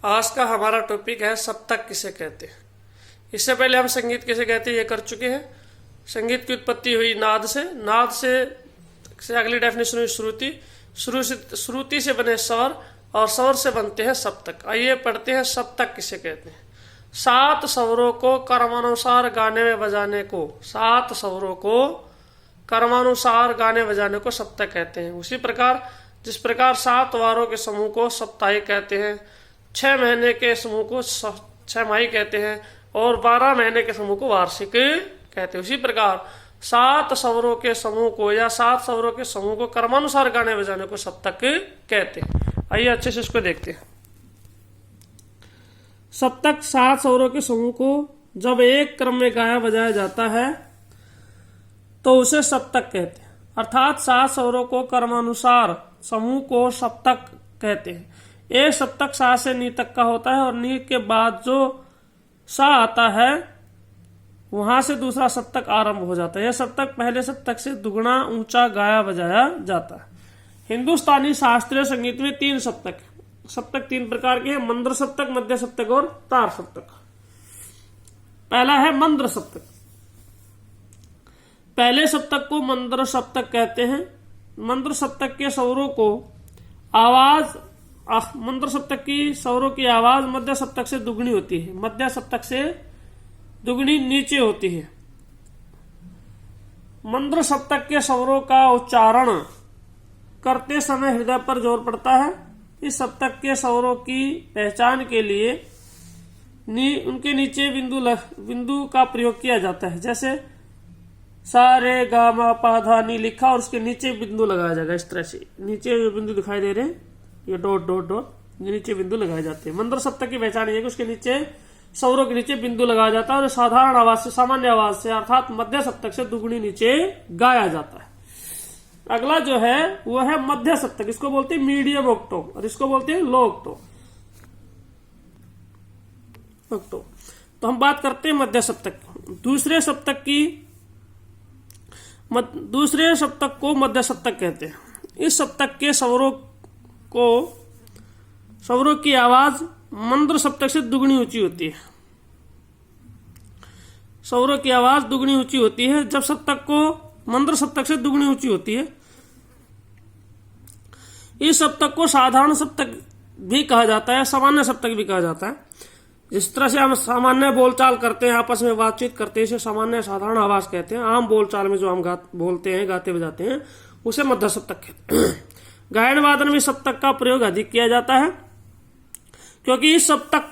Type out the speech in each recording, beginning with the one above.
आज का हमारा टॉपिक है सप्तक किसे कहते हैं। इससे पहले हम संगीत किसे कहते हैं ये कर चुके हैं। संगीत की उत्पत्ति हुई नाद से, नाद से अगली डेफिनेशन हुई श्रुति, श्रुति से बने स्वर और स्वर से बनते हैं सप्तक। आइए पढ़ते हैं सप्तक किसे कहते हैं। 7 स्वरों को क्रमानुसार गाने में बजाने को, 7 स्वरों को क्रमानुसार गाने बजाने को सप्तक कहते हैं। उसी प्रकार जिस प्रकार 7 वारों के समूह को साप्ताहिक कहते हैं, 6 महीने के समूह को 6 माही कहते हैं और 12 महीने के समूह को वार्षिक कहते हैं, उसी प्रकार 7 स्वरों के समूह को या 7 स्वरों के समूह को क्रमानुसार गाने बजाने को सप्तक कहते हैं। आइए अच्छे से इसको देखते हैं। सप्तक 7 स्वरों के समूह को जब एक क्रम में गाया बजाया जाता है तो उसे सप्तक कहते हैं, अर्थात 7 स्वरों को क्रमानुसार समूह को सप्तक कहते हैं। एक सप्तक सा से नी तक का होता है और नी के बाद जो सा आता है वहां से दूसरा सप्तक आरंभ हो जाता है। यह सप्तक पहले सप्तक से दुगना ऊंचा गाया बजाया जाता है। हिंदुस्तानी शास्त्रीय संगीत में 3 सप्तक है। सप्तक 3 प्रकार के हैं, मंद्र सप्तक, मध्य सप्तक और तार सप्तक। पहला है मंद्र सप्तक। पहले सप्तक को मंद्र सप्तक कहते हैं। मंद्र सप्तक के स्वरों को आवाज, मंद्र सप्तक की स्वरों की आवाज मध्य सप्तक से दुगनी होती है, मध्य सप्तक से दुगनी नीचे होती है। मंद्र सप्तक के स्वरों का उच्चारण करते समय हृदय पर जोर पड़ता है। इस सप्तक के स्वरों की पहचान के लिए उनके नीचे बिंदु का प्रयोग किया जाता है। जैसे सा रे गा मा पा धा नी लिखा और उसके नीचे बिंदु लगाया जाएगा। इस तरह से नीचे जो बिंदु दिखाई दे रहे हैं, ये डॉट डॉट डॉट, नीचे बिंदु लगाए जाते हैं। मंद्र सप्तक की पहचान ये है कि उसके नीचे स्वरों के नीचे बिंदु लगाया जाता है और साधारण आवाज से, सामान्य आवाज से अर्थात मध्य सप्तक से दुगनी नीचे गाया जाता है। अगला जो है वो है मध्य सप्तक। इसको बोलते हैं मीडियम ऑक्टो और इसको बोलते हैं लो ऑक्टो। तो हम बात करते हैं मध्य सप्तक। दूसरे सप्तक को मध्य सप्तक कहते हैं। इस सप्तक के स्वरों की आवाज मंद्र सप्तक से दुगनी ऊंची होती है। स्वरों की आवाज दुगनी ऊंची होती है जब सप्तक को मंद्र सप्तक से दुगनी ऊंची होती है। इस सप्तक को साधारण सप्तक भी कहा जाता है, सामान्य सप्तक भी कहा जाता है। जिस तरह से हम सामान्य बोलचाल करते हैं, आपस में बातचीत करते हैं, इसे सामान्य साधारण आवाज कहते हैं। आम बोलचाल में जो हम बोलते हैं, गाते बजाते हैं, उसे मध्य सप्तक कहते हैं। गायन वादन में सप्तक का प्रयोग अधिक किया जाता है क्योंकि इस सप्तक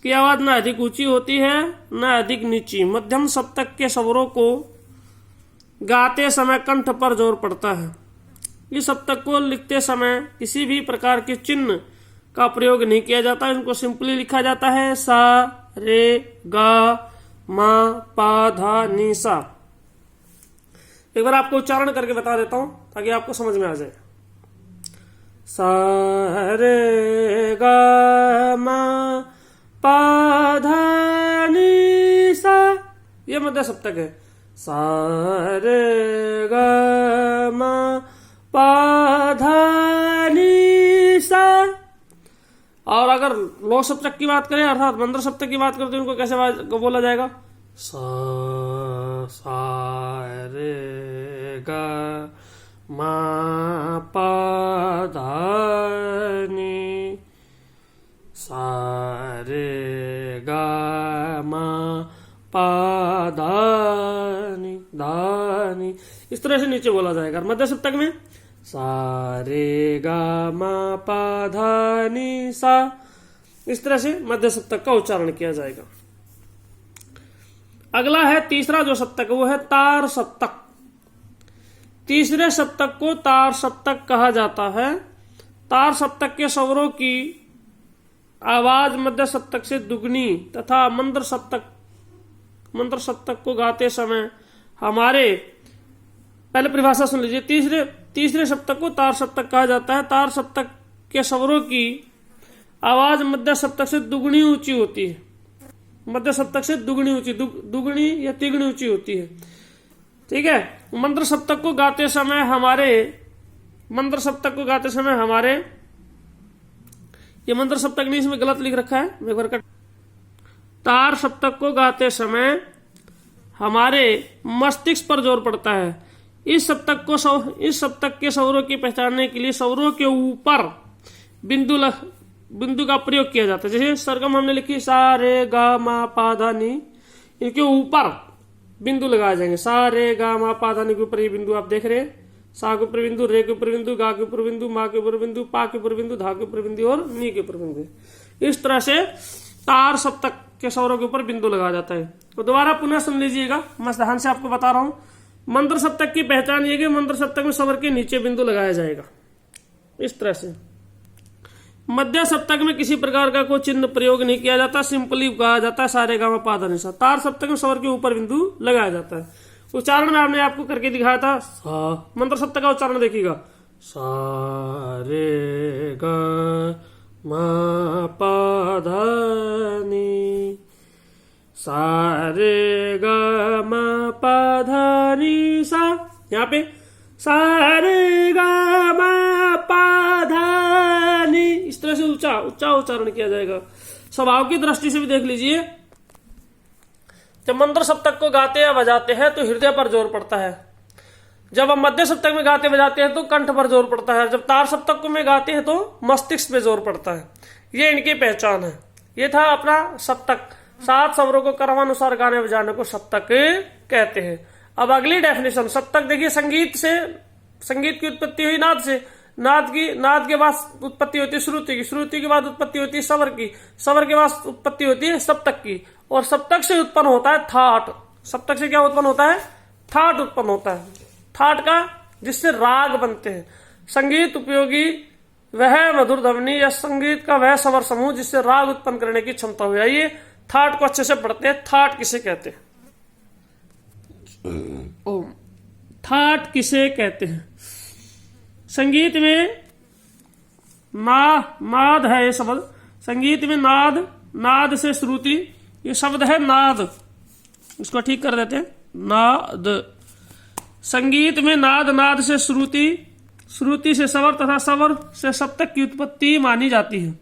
की आवाज न अधिक ऊंची होती है न अधिक नीची। मध्यम सप्तक के स्वरों को गाते समय कंठ पर जोर पड़ता है। इस सप्तक को लिखते समय किसी भी प्रकार के चिन्ह का प्रयोग नहीं किया जाता, इनको सिंपली लिखा जाता है सा रे गा मा पा धा नी सा। एक बार आपको उच्चारण करके बता देता हूं ताकि आपको समझ में आ जाए। सा रे गा मा पा धा नी सा, ये मध्य सप्तक है। सा रे गा मा पा धा नी सा। और अगर लो सप्तक की बात करें अर्थात मंद्र सप्तक की बात करें तो उनको कैसे बोला जाएगा? सा रे गा मा पा धा नी, सा रे गा मा पा धा नी, इस तरह से नीचे बोला जाएगा। मध्य सप्तक में सा रे गा मा पा धा नी सा, इस तरह से मध्य सप्तक का उच्चारण किया जाएगा। अगला है तीसरा जो सप्तक वो है तार सप्तक। तीसरे सप्तक को तार सप्तक कहा जाता है। तार सप्तक के स्वरों की आवाज मध्य सप्तक से दुगनी तथा मंद्र सप्तक को गाते समय हमारे, पहले परिभाषा सुन लीजिए। तीसरे सप्तक को तार सप्तक कहा जाता है। तार सप्तक के स्वरों की आवाज मध्य सप्तक से दुगनी ऊंची होती है, मध्य सप्तक से दुगनी ऊंची, दुगनी या तिगुनी ऊंची होती है। ठीक है। मंद्र सप्तक को गाते समय हमारे ये मंत्र सप्तक नहीं, इसमें गलत लिख रखा है, एक बार कर। तार सप्तक को गाते समय हमारे मस्तिष्क पर जोर पड़ता है। इस सप्तक के स्वरों की पहचानने के लिए स्वरों के ऊपर बिंदु का प्रयोग किया जाता है। जैसे सरगम हमने लिखी सा रे गा मा पा धा नी, इनके ऊपर बिंदु लगाए जाएंगे। सा रे गा मा पा धा नी के ऊपर ये बिंदु आप देख रहे हैं, सा के ऊपर बिंदु, रे के ऊपर बिंदु, गा के ऊपर बिंदु, मा के ऊपर बिंदु, पा के ऊपर बिंदु, धा के ऊपर बिंदु और नी के ऊपर बिंदु। इस तरह से तार सप्तक के स्वरों के ऊपर बिंदु लगाया जाता है। तो दोबारा पुनः सुन लीजिएगा, मैं ध्यान से आपको बता रहा हूं। मंत्र सप्तक की पहचान ये कि मंत्र सप्तक में स्वर के नीचे बिंदु लगाया जाएगा इस तरह से। मध्य सप्तक में किसी प्रकार का कोई चिन्ह प्रयोग नहीं किया जाता, सिंपली कहा जाता है सारे गा मा पा धा नी सा। तार सप्तक में स्वर के ऊपर बिंदु लगाया जाता है। उच्चारण में आपने आपको करके दिखाया था। सा मंत्र सप्तक का उच्चारण देखिएगा, सा रे गा मा पा धा नी, सा रे गा मा पा धा नी सा। यहाँ पे सा रे गा मा पा धा नी, इस तरह से ऊंचा उच्चारण किया जाएगा। स्वभाव की दृष्टि से भी देख लीजिए, जब मंत्र सप्तक को गाते या बजाते हैं तो हृदय पर जोर पड़ता है। जब हम मध्य सप्तक में गाते बजाते हैं तो कंठ पर जोर पड़ता है। जब तार सप्तक में गाते हैं तो मस्तिष्क पे जोर पड़ता है। ये इनकी पहचान है। ये था अपना सप्तक। 7 स्वरों को क्रमानुसार गाने बजाने को सप्तक कहते हैं। अब अगली डेफिनेशन सप्तक देखिए, संगीत की उत्पत्ति हुई नाद से, नाद के बाद उत्पत्ति होती है श्रुति की, श्रुति के बाद उत्पत्ति होती है स्वर की, स्वर के बाद उत्पत्ति होती है सप्तक की, और सप्तक से उत्पन्न होता है थाट। सप्तक से क्या उत्पन्न होता है? थाट उत्पन्न होता है। थाट का जिससे राग बनते हैं। संगीत उपयोगी वह मधुर ध्वनि या संगीत का वह स्वर समूह जिससे राग उत्पन्न करने की क्षमता हो। आइए थाट को अच्छे से पढ़ते हैं। थाट किसे कहते हैं? थाट किसे कहते हैं? संगीत में नाद है ये शब्द। संगीत में नाद से श्रुति, ये शब्द है नाद, इसको ठीक कर देते हैं, नाद। संगीत में नाद से श्रुति, श्रुति से स्वर तथा स्वर से सप्तक की उत्पत्ति मानी जाती है।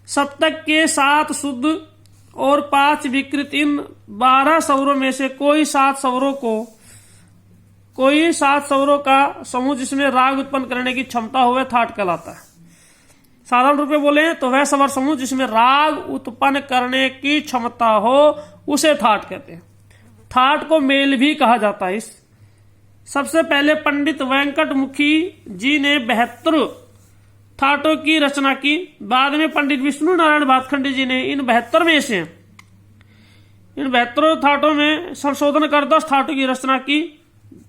सप्तक के 7 शुद्ध और 5 विकृत, इन 12 स्वरों में से कोई 7 स्वरों का समूह जिसमें राग उत्पन्न करने की क्षमता हो वह थाट कहलाता है। साधारण रूप में बोले तो वह स्वर समूह जिसमें राग उत्पन्न करने की क्षमता हो उसे थाट कहते हैं। थाट को मेल भी कहा जाता है। सबसे पहले पंडित वेंकट मुखी जी ने 72 थाटों की रचना की। बाद में पंडित विष्णु नारायण भातखंडी जी ने इन 72 में से इन 72 थाटों में संशोधन कर 10 थाटों की रचना की।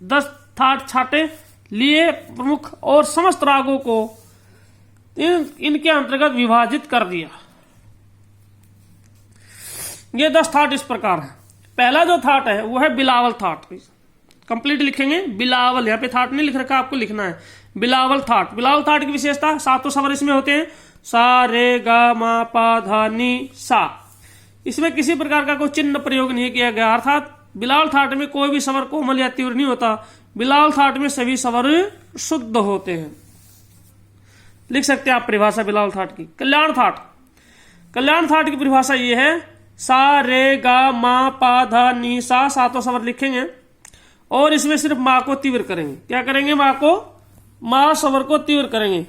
10 थाट छाटे लिए प्रमुख और समस्त रागों को इनके अंतर्गत विभाजित कर दिया। ये 10 थाट इस प्रकार है। पहला जो थाट है वो है बिलावल थाट। कंप्लीट लिखेंगे बिलावल, यहाँ पे थाट नहीं लिख रखा, आपको लिखना है बिलावल थाट। बिलावल थाट की विशेषता 7 स्वर इसमें होते हैं, सा रे गा मा पा धा नी सा। इसमें किसी प्रकार का कोई चिन्ह प्रयोग नहीं किया गया, अर्थात बिलावल थाट में कोई भी स्वर कोमल या तीव्र नहीं होता। बिलावल थाट में सभी स्वर शुद्ध होते हैं। लिख सकते हैं आप परिभाषा बिलावल थाट की। कल्याण थाट, कल्याण थाट की परिभाषा ये है, सा रे गा मा पा धा नी सा, 7 स्वर लिखेंगे और इसमें सिर्फ माँ को तीव्र करेंगे। क्या करेंगे? माँ स्वर को तीव्र करेंगे।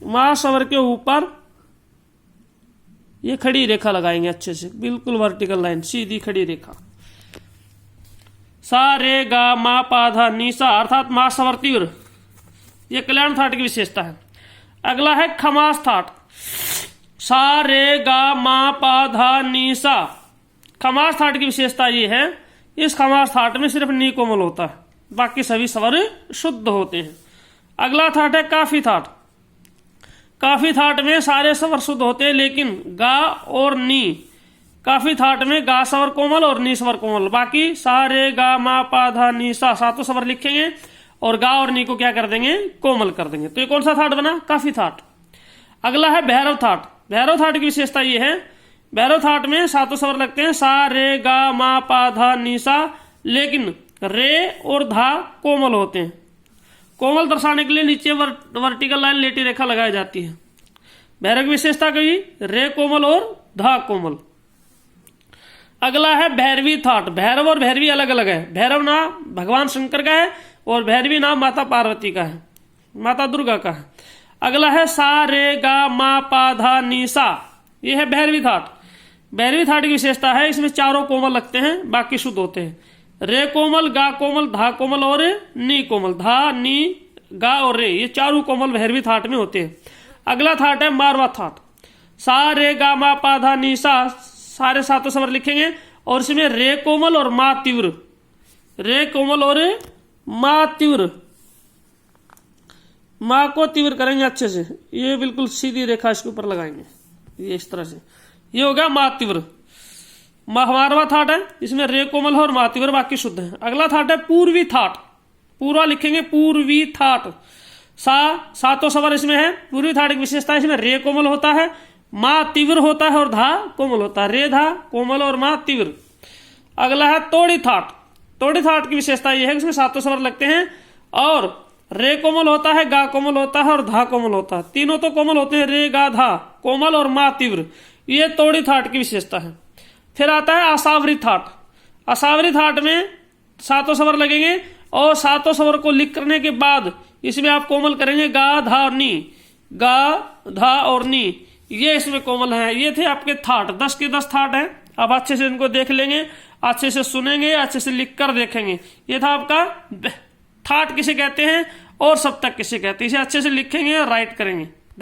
माँ स्वर के ऊपर ये खड़ी रेखा लगाएंगे अच्छे से, बिल्कुल वर्टिकल लाइन, सीधी खड़ी रेखा। सा रे गा मा पा धा नी सा, अर्थात माँ स्वर तीव्र। ये कल्याण थाट की विशेषता है। अगला है खमास थाट। सा रे गा मा पा धा नी सा। खमास थाट की विशेषता ये है, इस खमास थाट में सिर्फ नी कोमल होता है, बाकी सभी स्वर शुद्ध होते हैं। अगला थाट है काफी थाट। काफी थाट में सारे स्वर शुद्ध होते हैं लेकिन गा और नी, काफी थाट में गा स्वर कोमल और नी स्वर कोमल। बाकी सा रे गा मा पा धा नी सा 7 स्वर लिखेंगे और गा और नी को क्या कर देंगे? कोमल कर देंगे। तो ये कौन सा थाट बना? काफी थाट। अगला है भैरव थाट। भैरव थाट की विशेषता ये है, भैरव थाट में 7 स्वर लगते हैं, सा रे गा मा पा धा नी सा, लेकिन रे और धा कोमल होते हैं। कोमल दर्शाने के लिए नीचे वर्टिकल लाइन लेटी रेखा लगाई जाती है। भैरव की विशेषता कही रे कोमल और धा कोमल। अगला है भैरवी थाट। भैरव और भैरवी अलग अलग है। भैरव नाम भगवान शंकर का है और भैरवी नाम माता पार्वती का है, माता दुर्गा का है। अगला है सा रे गा मा पा धा नी सा, ये है भैरवी थाट। भैरवी थाट की विशेषता है इसमें चारों कोमल लगते हैं, बाकी शुद्ध होते हैं। रे कोमल, गा कोमल, धा कोमल और नी कोमल। धा, नी, गा और रे, ये चारों कोमल भैरवी थाट में होते हैं। अगला थाट है मारवा थाट। सा रे गा मा पा धा नी सा, सारे सातों स्वर लिखेंगे और इसमें रे कोमल और मा तीव्र, रे कोमल और मा तीव्र, माँ को तीव्र करेंगे अच्छे से, ये बिल्कुल सीधी रेखा इसके ऊपर लगाएंगे, ये इस तरह से, ये होगा मा तीव्र। मारवा थाट है, इसमें रे कोमल है और मा तीव्र, बाकी शुद्ध है। अगला थाट है पूर्वी थाट। पूर्वा लिखेंगे पूर्वी थाट। सातों स्वर इसमें है। पूर्वी थाट की विशेषता है इसमें रे कोमल होता है, मा तीव्र होता है और धा कोमल होता है। रे धा कोमल और मा तीव्र। अगला है तोड़ी थाट। तोड़ी थाट की विशेषता यह है कि इसमें सातों स्वर लगते हैं और रे कोमल होता है, गा कोमल होता है और धा कोमल होता है। तीनों तो कोमल होते हैं, रे गा धा कोमल और मा तीव्र। ये तोड़ी थाट की विशेषता है। फिर आता है असावरी थाट। असावरी थाट में सातों स्वर लगेंगे और सातों स्वर को लिख करने के बाद इसमें आप कोमल करेंगे गा धा और नी, गा धा और नी, ये इसमें कोमल है। ये थे आपके थाट, 10 के 10 थाट है। अब अच्छे से इनको देख लेंगे, अच्छे से सुनेंगे, अच्छे से लिख कर देखेंगे। ये था आपका थाट किसे कहते हैं और सप्तक किसे कहते हैं, इसे अच्छे से लिखेंगे और राइट करेंगे।